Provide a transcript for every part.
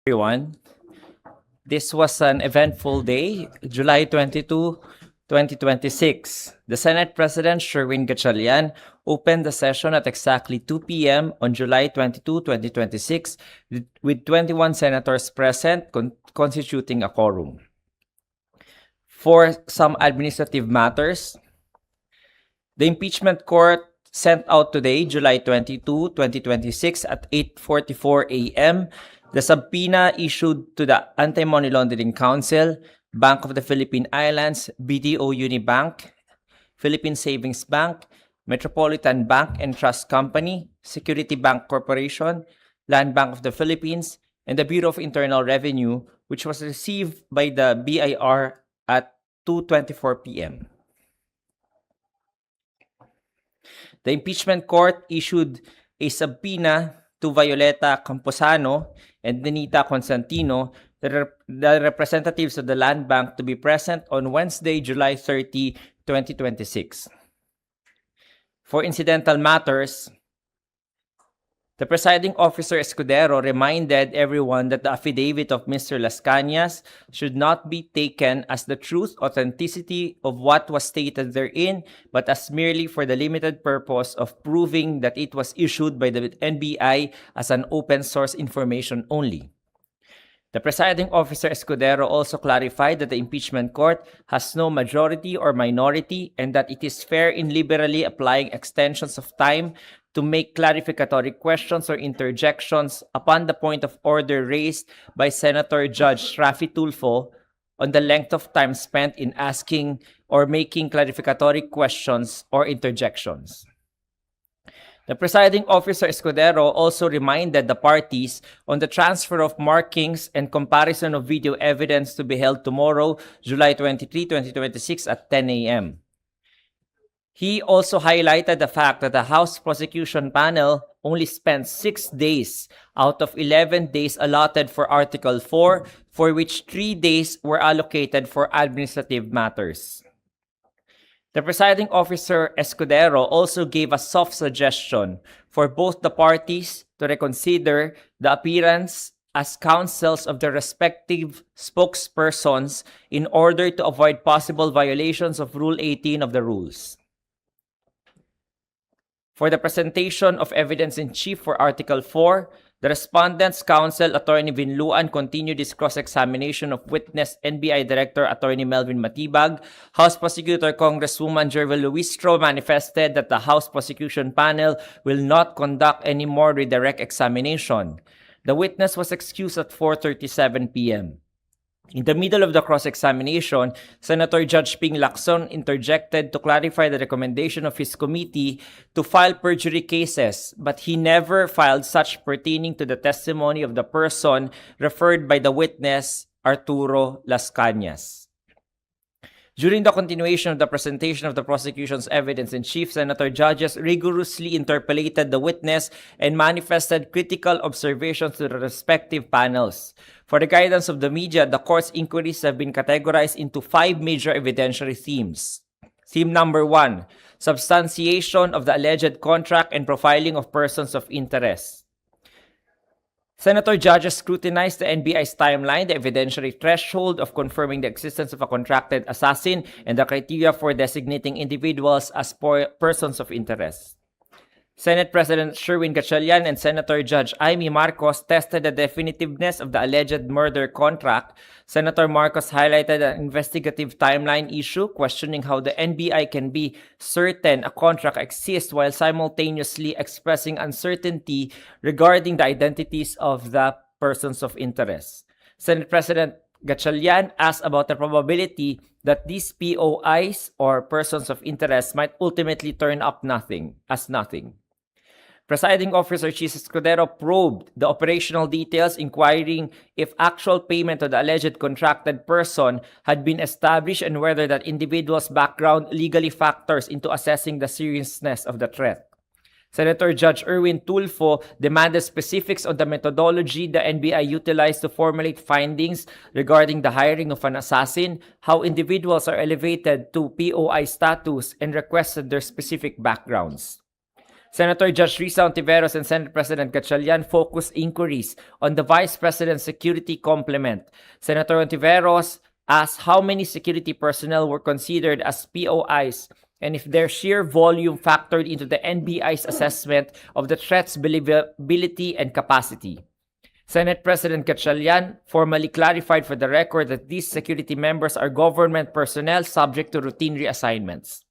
Everyone. This was an eventful day, July 22, 2026. The Senate President Sherwin Gatchalian opened the session at exactly 2 p.m. on July 22, 2026 with 21 senators present constituting a quorum. For some administrative matters, the impeachment court sent out today, July 22, 2026 at 8:44 a.m. the subpoena issued to the Anti-Money Laundering Council, Bank of the Philippine Islands, BDO Unibank, Philippine Savings Bank, Metropolitan Bank and Trust Company, Security Bank Corporation, Land Bank of the Philippines, and the Bureau of Internal Revenue, which was received by the BIR at 2:24 p.m. The impeachment court issued a subpoena to Violeta Camposano and Denita Constantino, the representatives of the Land Bank, to be present on Wednesday, July 30, 2026. For incidental matters, the presiding officer Escudero reminded everyone that the affidavit of Mr. Las Cañas should not be taken as the truth, authenticity of what was stated therein, but as merely for the limited purpose of proving that it was issued by the NBI as an open source information only. The presiding officer Escudero also clarified that the impeachment court has no majority or minority and that it is fair in liberally applying extensions of time to make clarificatory questions or interjections upon the point of order raised by Senator Judge Raffy Tulfo on the length of time spent in asking or making clarificatory questions or interjections. The presiding officer Escudero also reminded the parties on the transfer of markings and comparison of video evidence to be held tomorrow, July 23, 2026 at 10 a.m. He also highlighted the fact that the House Prosecution Panel only spent 6 days out of 11 days allotted for Article 4, for which 3 days were allocated for administrative matters. The presiding officer Escudero also gave a soft suggestion for both the parties to reconsider the appearance as counsels of their respective spokespersons in order to avoid possible violations of Rule 18 of the rules. For the presentation of evidence in chief for Article 4, the Respondent's Counsel, Attorney Vinluan, continued his cross-examination of witness NBI Director Attorney Melvin Matibag. House Prosecutor Congresswoman Jervel Luistro manifested that the House Prosecution Panel will not conduct any more redirect examination. The witness was excused at 4:37 p.m. In the middle of the cross-examination, Senator Judge Ping Lacson interjected to clarify the recommendation of his committee to file perjury cases, but he never filed such pertaining to the testimony of the person referred by the witness, Arturo Las Cañas. During the continuation of the presentation of the prosecution's evidence in chief, Senator Judges rigorously interpellated the witness and manifested critical observations to the respective panels. For the guidance of the media, the court's inquiries have been categorized into 5 major evidentiary themes. Theme number 1, substantiation of the alleged contract and profiling of persons of interest. Senator Judges scrutinized the NBI's timeline, the evidentiary threshold of confirming the existence of a contracted assassin, and the criteria for designating individuals as persons of interest. Senate President Sherwin Gatchalian and Senator Judge Amy Marcos tested the definitiveness of the alleged murder contract. Senator Marcos highlighted an investigative timeline issue, questioning how the NBI can be certain a contract exists while simultaneously expressing uncertainty regarding the identities of the persons of interest. Senate President Gatchalian asked about the probability that these POIs or persons of interest might ultimately turn up nothing. Presiding Officer Chis Escudero probed the operational details, inquiring if actual payment to the alleged contracted person had been established and whether that individual's background legally factors into assessing the seriousness of the threat. Senator Judge Erwin Tulfo demanded specifics on the methodology the NBI utilized to formulate findings regarding the hiring of an assassin, how individuals are elevated to POI status, and requested their specific backgrounds. Senator Judge Risa Ontiveros and Senate President Gatchalian focused inquiries on the Vice President's security complement. Senator Ontiveros asked how many security personnel were considered as POIs and if their sheer volume factored into the NBI's assessment of the threat's believability and capacity. Senate President Gatchalian formally clarified for the record that these security members are government personnel subject to routine reassignments.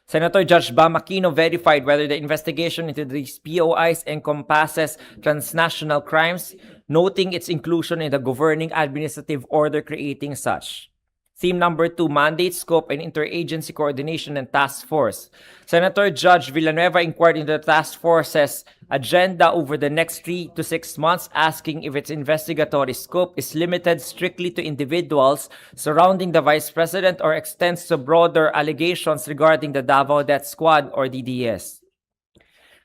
Senator Judge Bam Aquino verified whether the investigation into these POIs encompasses transnational crimes, noting its inclusion in the governing administrative order creating such. Theme number 2, mandate, scope, and interagency coordination and task force. Senator Judge Villanueva inquired into the task force's agenda over the next 3 to 6 months, asking if its investigatory scope is limited strictly to individuals surrounding the Vice President or extends to broader allegations regarding the Davao Death Squad or DDS.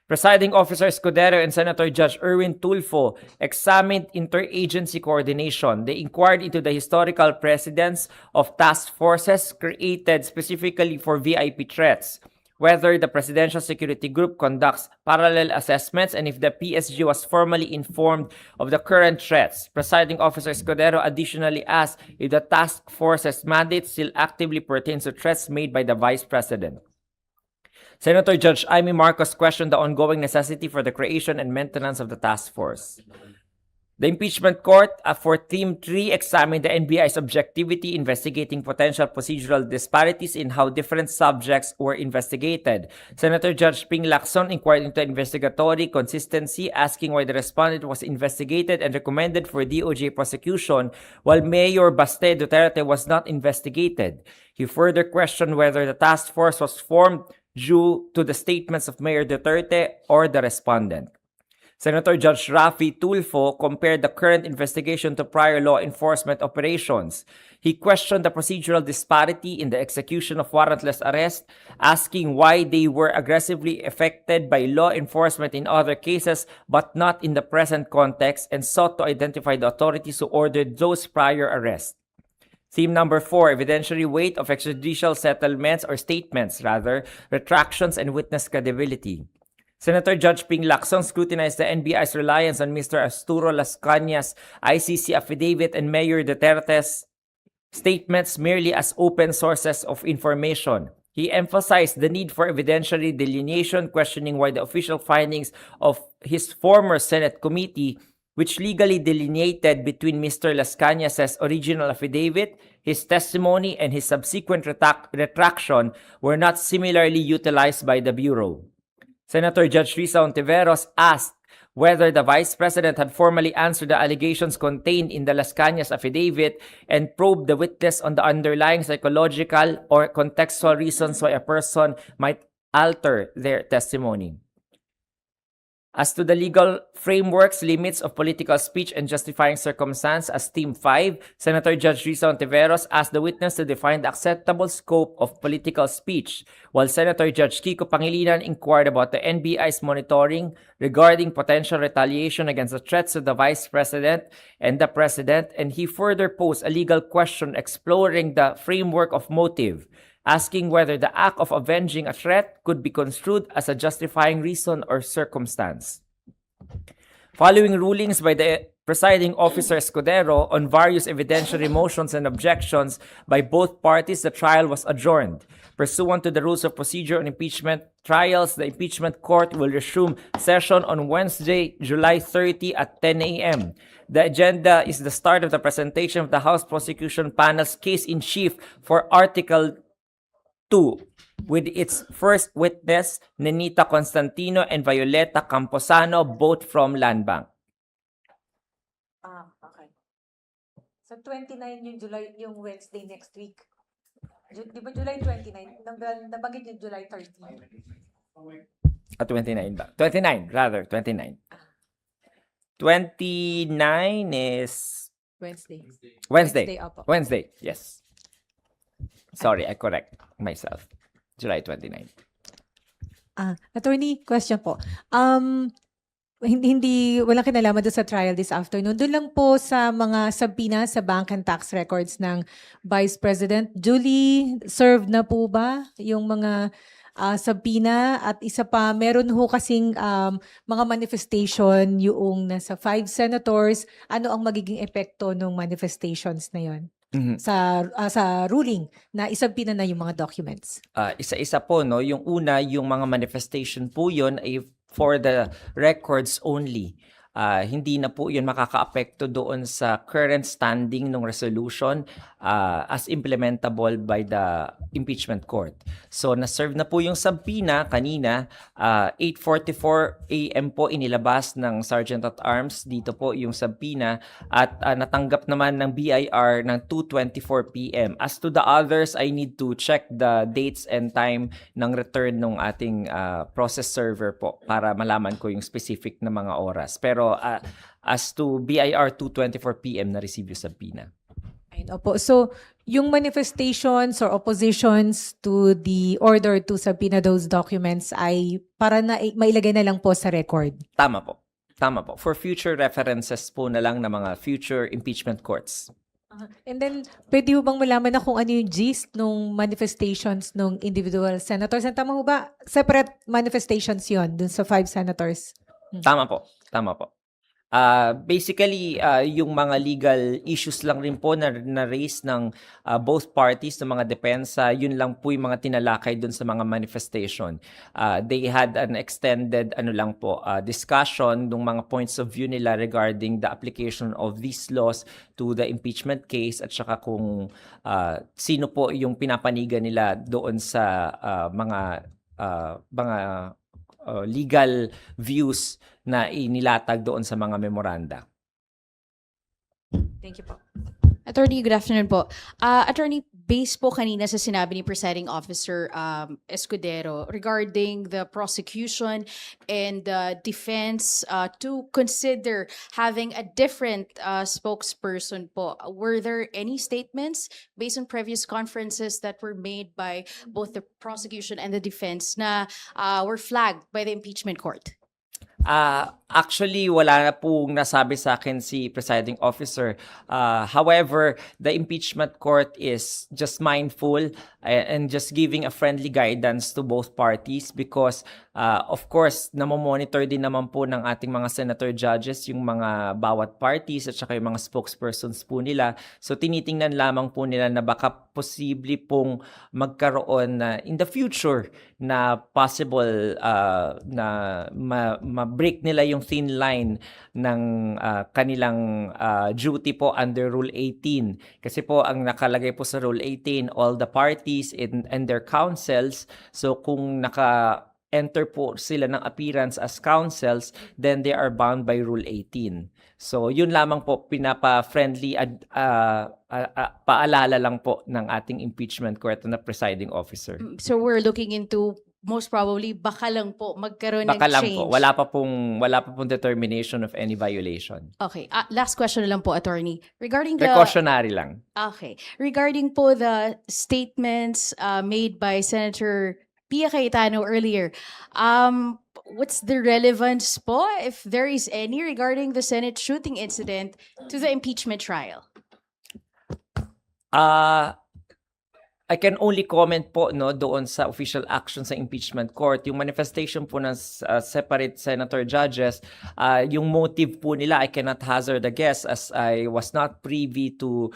Presiding Officer Escudero and Senator Judge Erwin Tulfo examined interagency coordination. They inquired into the historical precedents of task forces created specifically for VIP threats, whether the Presidential Security Group conducts parallel assessments, and if the PSG was formally informed of the current threats. Presiding Officer Escudero additionally asked if the task force's mandate still actively pertains to threats made by the Vice President. Senator Judge Amy Marcos questioned the ongoing necessity for the creation and maintenance of the task force. The impeachment court for Theme 3 examined the NBI's objectivity investigating potential procedural disparities in how different subjects were investigated. Senator Judge Ping Lacson inquired into investigatory consistency, asking why the respondent was investigated and recommended for DOJ prosecution while Mayor Baste Duterte was not investigated. He further questioned whether the task force was formed due to the statements of Mayor Duterte or the respondent. Senator Judge Rafi Tulfo compared the current investigation to prior law enforcement operations. He questioned the procedural disparity in the execution of warrantless arrest, asking why they were aggressively effected by law enforcement in other cases but not in the present context, and sought to identify the authorities who ordered those prior arrests. Theme number 4, evidentiary weight of extrajudicial settlements or statements, retractions and witness credibility. Senator Judge Ping Lacson scrutinized the NBI's reliance on Mr. Arturo Las Cañas' ICC affidavit and Mayor Duterte's statements merely as open sources of information. He emphasized the need for evidentiary delineation, questioning why the official findings of his former Senate committee, which legally delineated between Mr. Las Cañas' original affidavit, his testimony, and his subsequent retraction, were not similarly utilized by the Bureau. Senator Judge Risa Ontiveros asked whether the Vice President had formally answered the allegations contained in the Las Cañas affidavit and probed the witness on the underlying psychological or contextual reasons why a person might alter their testimony. As to the legal frameworks, limits of political speech and justifying circumstance as Theme 5, Senator Judge Risa Ontiveros asked the witness to define the acceptable scope of political speech, while Senator Judge Kiko Pangilinan inquired about the NBI's monitoring regarding potential retaliation against the threats to the Vice President and the President, and he further posed a legal question exploring the framework of motive, asking whether the act of avenging a threat could be construed as a justifying reason or circumstance. Following rulings by the presiding officer Escudero on various evidentiary motions and objections by both parties, the trial was adjourned. Pursuant to the rules of procedure on impeachment trials, the impeachment court will resume session on Wednesday, July 30 at 10 a.m. The agenda is the start of the presentation of the House Prosecution Panel's case-in-chief for Article 2, with its first witness, Nenita Constantino and Violeta Camposano, both from Land Bank. Okay. So 29 yung July, yung Wednesday next week. Di ba July 29? Nabanggit yung July 30. 29 ba? 29, rather, 29. 29 is Wednesday. Opo. Wednesday, yes. Sorry, I correct myself. July 29. Attorney, question po. Walang kinalaman doon sa trial this afternoon. Doon lang po sa mga sabina sa bank and tax records ng Vice President. Duly served na po ba yung mga subpoena at isa pa, meron ho kasing mga manifestation yung nasa 5 senators. Ano ang magiging epekto ng manifestations na yon Mhm. sa ruling na isubpoena na yung mga documents? Isa-isa po, no? Yung una, yung mga manifestation po yun ay for the records only. Hindi na po yun makakaapekto doon sa current standing ng resolution as implementable by the impeachment court. So, na-serve na po yung subpoena kanina, 8:44 a.m. po inilabas ng Sergeant at Arms. Dito po yung subpoena at natanggap naman ng BIR ng 2:24 p.m. As to the others, I need to check the dates and time ng return ng ating process server po para malaman ko yung specific na mga oras. Pero as to BIR 2:24 p.m. na-receive yung subpoena. Ayun, opo. So, yung manifestations or oppositions to the order to subpoena those documents ay para na mailagay na lang po sa record. Tama po. Tama po. For future references po na lang ng mga future impeachment courts. And then, pwede ho bang malaman na kung ano yung gist ng manifestations ng individual senators? And tama ho ba? Separate manifestations yon dun sa 5 senators? Tama po. Tama po. Basically, yung mga legal issues lang rin po na raise ng both parties, ng mga depensa, yun lang po yung mga tinalakay dun sa mga manifestation. They had an extended discussion ng mga points of view nila regarding the application of these laws to the impeachment case at saka kung sino po yung pinapanigan nila doon sa mga legal views na inilatag doon sa mga memoranda. Thank you po. Attorney, good afternoon po. Attorney, based po kanina sa sinabi ni Presiding Officer Escudero regarding the prosecution and the defense to consider having a different spokesperson po, were there any statements based on previous conferences that were made by both the prosecution and the defense na were flagged by the impeachment court? Actually, wala na pong nasabi sa akin si presiding officer. However, the impeachment court is just mindful and just giving a friendly guidance to both parties because, of course, namomonitor din naman po ng ating mga senator judges yung mga bawat parties at saka yung mga spokespersons po nila. So, tinitingnan lamang po nila na baka posible pong magkaroon na in the future na possible na ma-break nila yung thin line ng kanilang duty po under Rule 18. Kasi po ang nakalagay po sa Rule 18, all the parties and their counsels, so kung enter po sila ng appearance as counsels, then they are bound by Rule 18. So yun lamang po, pinapa-friendly paalala lang po ng ating impeachment court na presiding officer. So we're looking into most probably baka lang po magkaroon Baka ng lang change. po, wala pa pong determination of any violation. Okay, last question na lang po, Attorney. Regarding the Precautionary lang. Okay. Regarding po the statements made by Senator Pia Cayetano earlier, what's the relevance po, if there is any, regarding the Senate shooting incident to the impeachment trial? I can only comment po doon sa official action sa impeachment court. Yung manifestation po ng separate senator judges, yung motive po nila, I cannot hazard a guess as I was not privy to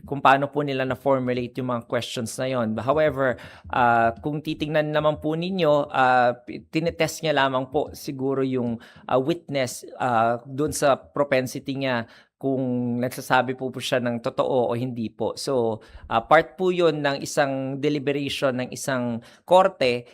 kung paano po nila na-formulate yung mga questions na yon. However, kung titingnan naman po ninyo, tinetest niya lamang po siguro yung witness doon sa propensity niya kung nagsasabi po siya ng totoo o hindi po. So, part po yun ng isang deliberation ng isang korte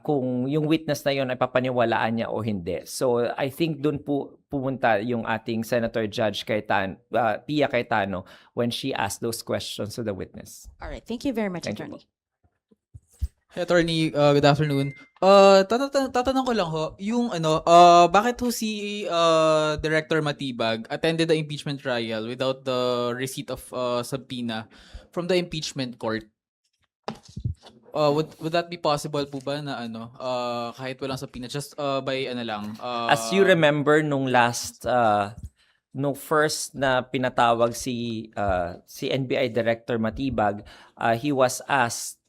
kung yung witness na yun ay papaniwalaan niya o hindi. So, I think dun po pumunta yung ating Senator Judge Pia Cayetano when she asked those questions to the witness. All right. Thank you very much, Thank you Attorney. Hey, Attorney, good afternoon. Tatanong ko lang ho, yung bakit ho si Director Matibag attended the impeachment trial without the receipt of subpoena from the impeachment court? Would that be possible po ba na kahit walang subpoena, just by As you remember nung first na pinatawag si NBI Director Matibag, he was asked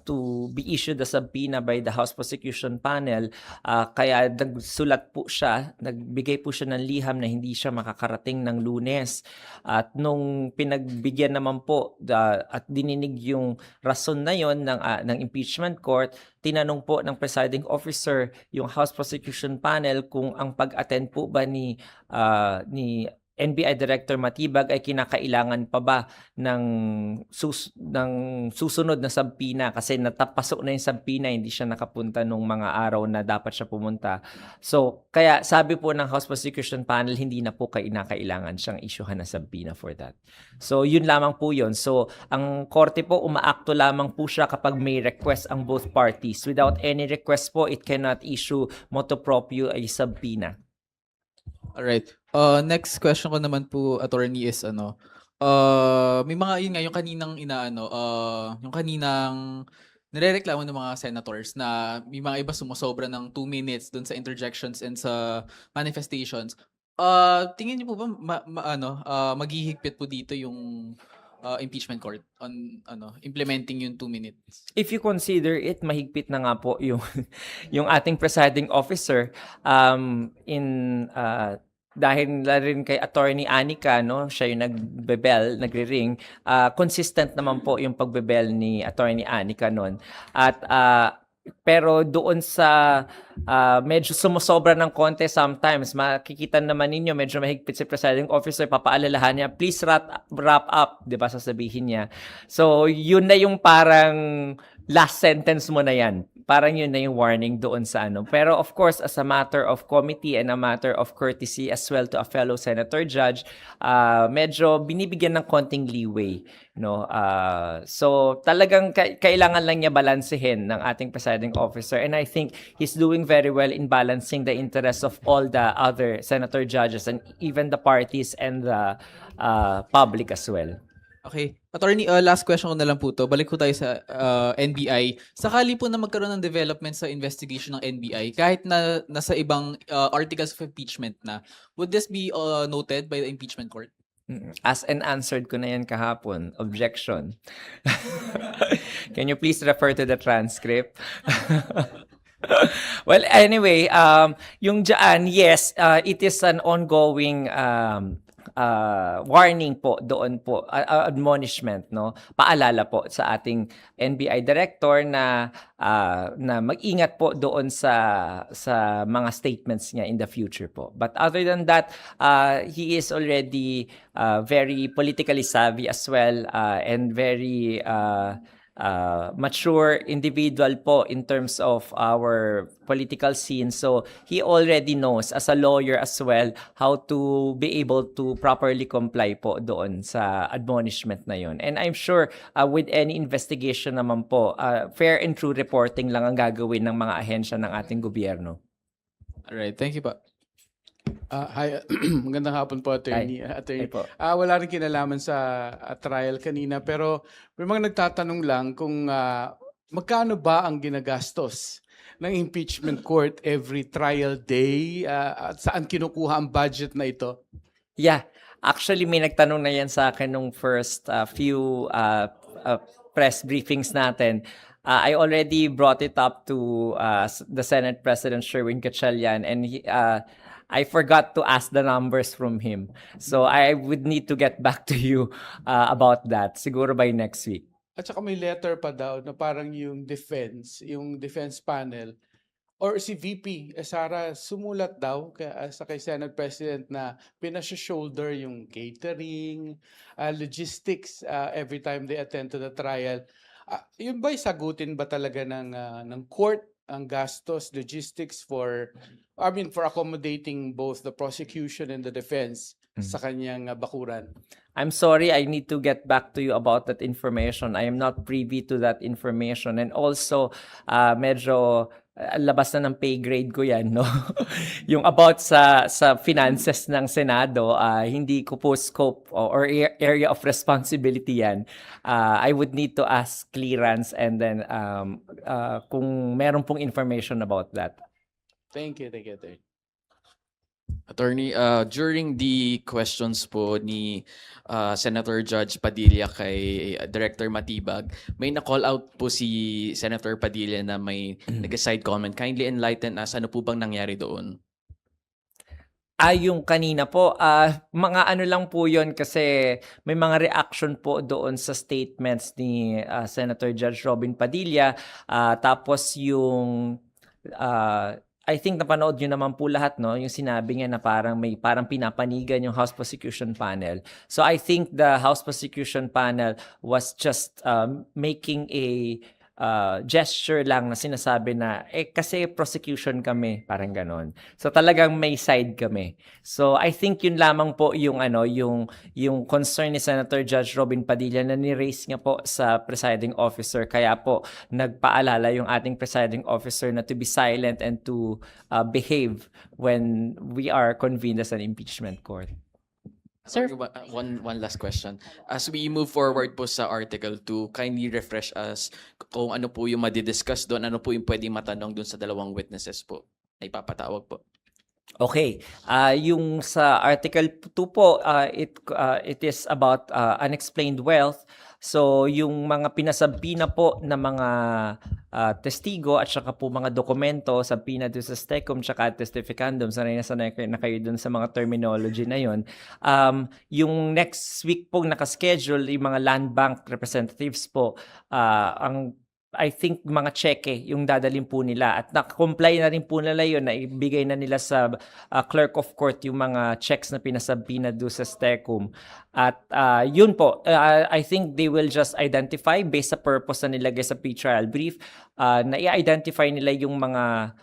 to be issued a subpoena by the House Prosecution Panel. Kaya nagsulat po siya, nagbigay po siya ng liham na hindi siya makakarating ng Lunes. At nung pinagbigyan naman po at dininig yung rason na yon ng impeachment court, tinanong po ng presiding officer yung House Prosecution Panel kung ang pag-attend po ba ni NBI Director Matibag ay kinakailangan pa ba ng susunod na subpoena kasi natapasok na yung subpoena, hindi siya nakapunta nung mga araw na dapat siya pumunta. So, kaya sabi po ng House Prosecution Panel, hindi na po kinakailangan siyang isyuhan na subpoena for that. So, yun lamang po yun. So, ang korte po, umaakto lamang po siya kapag may request ang both parties. Without any request po, it cannot issue motu proprio a subpoena. Alright. Next question ko naman po, attorney, is may mga yun nga yung kaninang yung kaninang nirereklamo ng mga senators na may mga iba sumusobra ng 2 minutes dun sa interjections and sa manifestations. Tingin niyo po ba maghihigpit po dito yung impeachment court on implementing yung 2 minutes? If you consider it, mahigpit na nga po yung yung ating presiding officer dahil na rin kay Attorney Anica, no, siya yung nagre-ring, consistent naman po yung pagbebel ni Attorney Anica noon. At pero doon sa medyo sumusobra ng konti sometimes, makikita naman ninyo medyo mahigpit si presiding officer, papaalalahan niya, please wrap up, 'di ba, sasabihin niya. So, yun na yung parang last sentence mo na yan. Parang yun na yung warning doon sa Pero of course, as a matter of committee and a matter of courtesy as well to a fellow senator judge, medyo binibigyan ng konting leeway. No? So talagang kailangan lang niya balansehin ng ating presiding officer. And I think he's doing very well in balancing the interests of all the other senator judges and even the parties and the public as well. Okay. Attorney, last question ko na lang po to. Balik ko tayo sa NBI. Sakali po na magkaroon ng development sa investigation ng NBI, kahit na nasa ibang articles of impeachment na, would this be noted by the impeachment court? As and answered ko na yan kahapon. Objection. Can you please refer to the transcript? Well, anyway, yung dyan, yes, it is an ongoing warning po doon po, admonishment, no, paalala po sa ating NBI director na mag-ingat po doon sa mga statements niya in the future po. But other than that, he is already very politically savvy as well, and very mature individual po in terms of our political scene. So he already knows as a lawyer as well how to be able to properly comply po doon sa admonishment na yon. And I'm sure with any investigation naman po, fair and true reporting lang ang gagawin ng mga ahensya ng ating gobyerno. Alright, thank you po. Hi, magandang hapon po, Attorney. Hi Attorney. po. Wala rin kinalaman sa trial kanina, pero may mga nagtatanong lang kung magkano ba ang ginagastos ng impeachment court every trial day, at saan kinukuha ang budget na ito? Yeah, actually may nagtanong na yan sa akin nung first few press briefings natin. I already brought it up to the Senate President Sherwin Gatchalian, and I forgot to ask the numbers from him. So I would need to get back to you about that, siguro by next week. At saka may letter pa daw na parang yung defense panel, or si VP Sara sumulat daw kay Senate President na pinasya-shoulder yung catering, logistics every time they attend to the trial. Yun ba'y sagutin ba talaga ng court ang gastos, logistics for accommodating both the prosecution and the defense sa kanyang bakuran? I'm sorry, I need to get back to you about that information. I am not privy to that information. And also, medyo labas na ng pay grade ko yan, no? Yung about sa finances ng Senado, hindi ko po scope or area of responsibility yan. I would need to ask clearance and then kung meron pong information about that. Thank you. Attorney, during the questions po ni Senator Judge Padilla kay Director Matibag, may na-call out po si Senator Padilla na may nag-side comment. Kindly enlighten us, ano po bang nangyari doon? Yung kanina po, mga ano lang po yon kasi may mga reaction po doon sa statements ni Senator Judge Robin Padilla. Tapos yung, I think napanood nyo naman po lahat, no? Yung sinabi niya na parang pinapanigan yung House Prosecution Panel. So I think the House Prosecution Panel was just making a gesture lang na sinasabi na kasi prosecution kami, parang ganon. So talagang may side kami. So I think yun lamang po yung yung concern ni Senator Judge Robin Padilla na ni-raise niya po sa presiding officer, kaya po nagpaalala yung ating presiding officer na to be silent and to behave when we are convened as an impeachment court. Sir? One last question. As we move forward po sa Article 2, kindly refresh us kung ano po yung madidiscuss doon, ano po yung pwedeng matanong doon sa dalawang witnesses po na ipapatawag po. Okay. Yung sa Article 2 po, it is about unexplained wealth. So, yung mga pinasabina po na mga testigo at saka po mga dokumento, sabina doon sa STECUM tsaka testificandum, sanay na kayo doon sa mga terminology na yun. Yung next week po nakaschedule, yung mga land bank representatives po, I think mga cheque yung dadalhin po nila at nakakomply na rin po nila yun na ibigay na nila sa clerk of court yung mga checks na pinasabina do sa STECUM. At yun po, I think they will just identify based sa purpose na nilagay sa pre-trial brief, na i-identify nila yung mga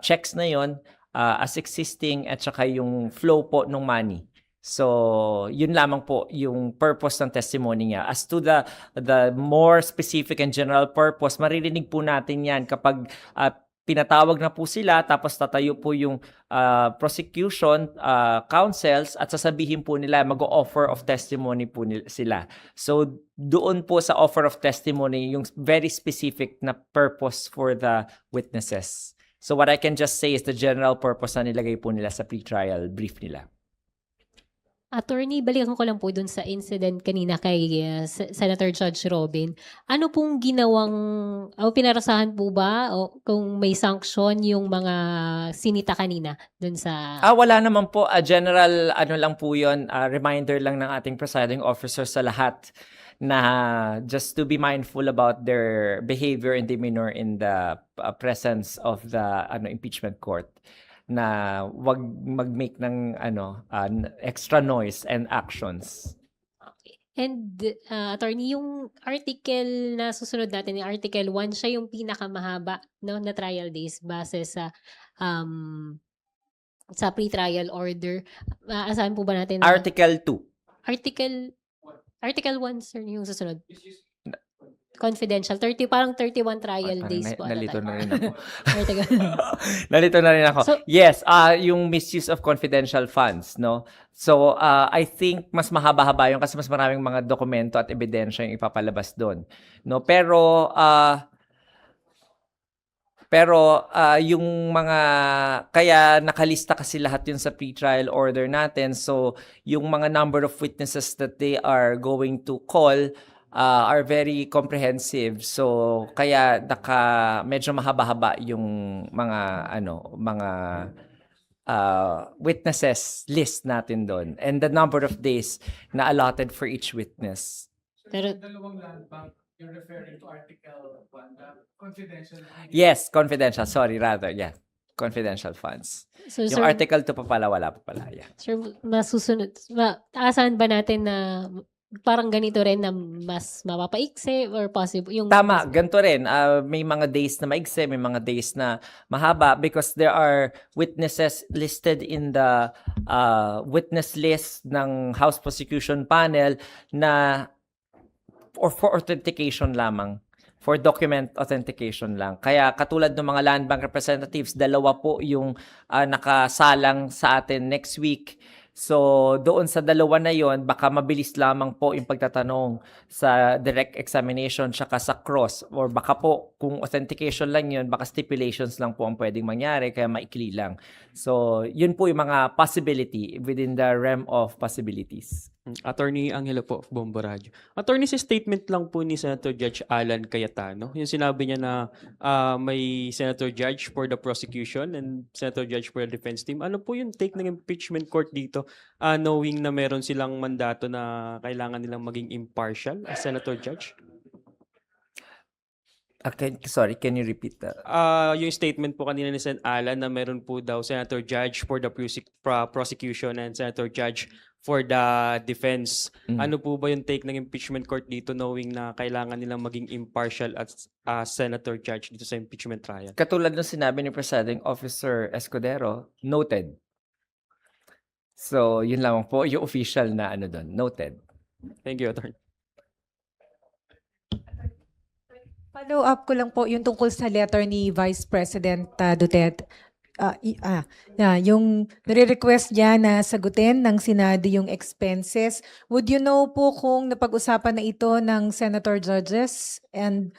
checks na yun as existing at saka yung flow po ng money. So, yun lamang po yung purpose ng testimony niya. As to the more specific and general purpose, maririnig po natin yan kapag pinatawag na po sila, tapos tatayo po yung prosecution counsels at sasabihin po nila, mag-offer of testimony po sila. So, doon po sa offer of testimony, yung very specific na purpose for the witnesses. So, what I can just say is the general purpose na nilagay po nila sa pre-trial brief nila. Attorney, balikan ko lang po dun sa incident kanina kay Senator Judge Robin. Ano pong pinarasahan po ba o kung may sanction yung mga sinita kanina dun sa... Wala naman po. General, lang po yun, reminder lang ng ating presiding officer sa lahat na just to be mindful about their behavior and demeanor in the presence of the impeachment court, na wag mag-make ng extra noise and actions. Okay. And attorney, yung article na susunod natin, yung article 1, siya yung pinakamahaba na trial days base sa pre-trial order. Asahan po ba natin na Article 2. Article 1, sir, yung susunod? Confidential. Parang 31 trial days po. Nalito na rin ako. Article. Nalito na rin ako. So- Yes, yung misuse of confidential funds, no? So, I think mas mahaba-haba yun kasi mas maraming mga dokumento at ebidensya yung ipapalabas doon, no? Pero yung mga, kaya nakalista kasi lahat yun sa pre-trial order natin. So, yung mga number of witnesses that they are going to call are very comprehensive. So, kaya medyo mahaba-haba yung mga witnesses list natin doon. And the number of days na allotted for each witness. Pero, Dalawang land bank, you're referring to Article 1, the confidential. Yes, confidential. Sorry, rather. Yeah. Confidential funds. so, Yung sir, Article 2 pa pala, wala pa pala. Yeah. sir, aasahan ba natin na parang ganito rin na mas mapapaiksi or possible? Tama, ganito rin. May mga days na maigse, may mga days na mahaba because there are witnesses listed in the witness list ng House Prosecution Panel na for authentication lamang. For document authentication lang. Kaya katulad ng mga land bank representatives, 2 po yung nakasalang sa atin next week So, doon sa dalawa na yon, baka mabilis lamang po yung pagtatanong sa direct examination tsaka sa cross. Or baka po, kung authentication lang yun, baka stipulations lang po ang pwedeng mangyari, kaya maikli lang. So, yun po yung mga possibility within the realm of possibilities. Attorney Angelo po of Bombo Radio. Attorney, sa statement lang po ni Senator Judge Alan Cayetano, yung sinabi niya na may Senator Judge for the prosecution and Senator Judge for the defense team. Ano po yung take ng impeachment court dito, knowing na meron silang mandato na kailangan nilang maging impartial as Senator Judge? Sorry, can you repeat that? Yung statement po kanina ni Sen Alan na meron po daw Senator Judge for the prosecution and Senator Judge for the defense. Ano po ba yung take ng impeachment court dito, knowing na kailangan nilang maging impartial as Senator Judge dito sa impeachment trial? Katulad ng sinabi ni Presiding Officer Escudero, noted. So, yun lang po yung official na ano doon, noted. Thank you, Attorney. Follow up ko lang po yung tungkol sa letter ni Vice President Duterte. Yung nire-request niya na sagutin ng Senado yung expenses. Would you know po kung napag-usapan na ito ng Senator Judges? And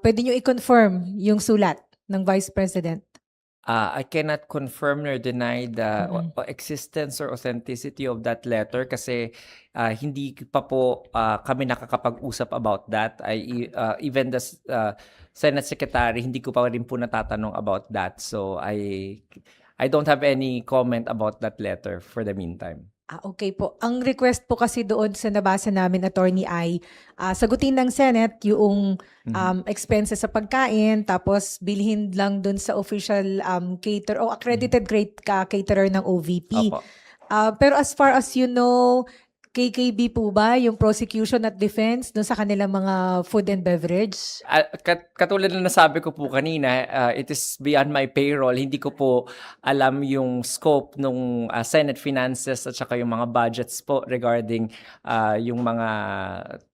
pwede nyo i-confirm yung sulat ng Vice President? I cannot confirm nor deny the existence or authenticity of that letter kasi hindi pa po kami nakakapag-usap about that. Even the Senate Secretary, hindi ko pa rin po natatanong about that. So I don't have any comment about that letter for the meantime. Okay po. Ang request po kasi doon sa nabasa namin, attorney, ay sagutin ng Senate yung expenses sa pagkain, tapos bilhin lang doon sa official caterer o accredited caterer ng OVP. Opo. Pero as far as you know, KKB po ba yung prosecution at defense doon sa kanilang mga food and beverage? Katulad na nasabi ko po kanina, it is beyond my payroll. Hindi ko po alam yung scope ng Senate finances at saka yung mga budgets po regarding yung mga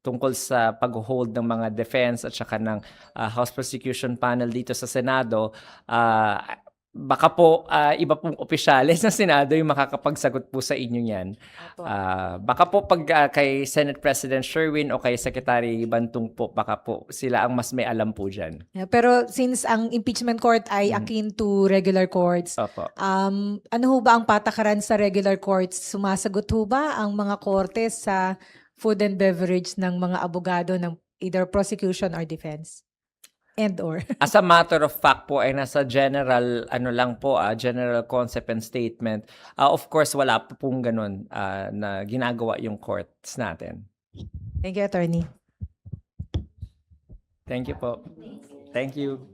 tungkol sa pag-hold ng mga defense at saka ng House Prosecution Panel dito sa Senado. Baka po iba pong opisyales ng Senado yung makakapagsagot po sa inyo yan. Baka po pag kay Senate President Sherwin o kay Secretary Bantong po, baka po sila ang mas may alam po dyan. Yeah, pero since ang impeachment court ay akin to regular courts, Opo. ano ho ba ang patakaran sa regular courts? Sumasagot ho ba ang mga korte sa food and beverage ng mga abogado ng either prosecution or defense? And or? As a matter of fact po ay nasa general general concept and statement. Of course wala po pong ganun na ginagawa yung courts natin. Thank you, attorney. Thank you po. Thank you.